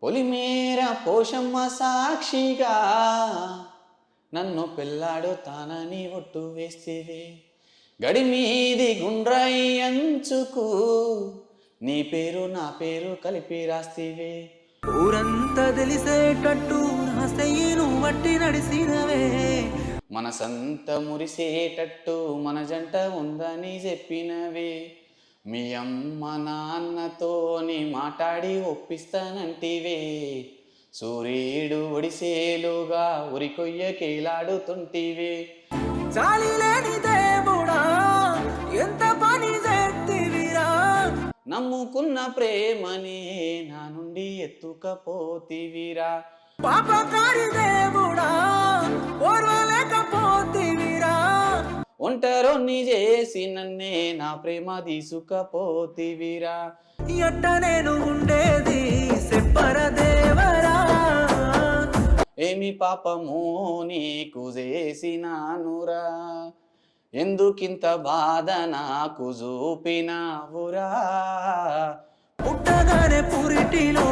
పొలిమేర పోషమ్మ సాక్షిగా నన్ను పెళ్ళాడుతానని ఒట్టు వేస్తేవే, గడి మీది గుండ్రై అంచుకు నీ పేరు నా పేరు కలిపి రాస్తేవే. ఊరంతా తెలిసేటట్టు రాసయ్యను వట్టి నడిసినవే, మనసంత మురిసేటట్టు మన జంట ఉందని చెప్పినవే. మీ అమ్మ నాన్నతోని మాట్లాడి ఒప్పిస్తానంటివే, సూర్యుడు ఒడిసేలుగా ఉరికొయ్యకేలాడుతుంటివే. చాలి లేని దేవుడా ఎంత పని చేతివిరా, నమ్ముకున్న ప్రేమని నా నుండి ఎత్తుకపోతివిరా. పాపకారి దేవుడా ఓర్వలేకపోతివిరా, ఒంటరొన్ని చేసి నన్నే నా ప్రేమ తీసుకపోతివిరా. ఎట్ట నేను ఉండేది చెప్పర దేవరా, ఏమి పాపము నీకు చేసినానురా, ఎందుకింత బాధ నాకు చూపినావురా. పుట్టగానే పురిటిలో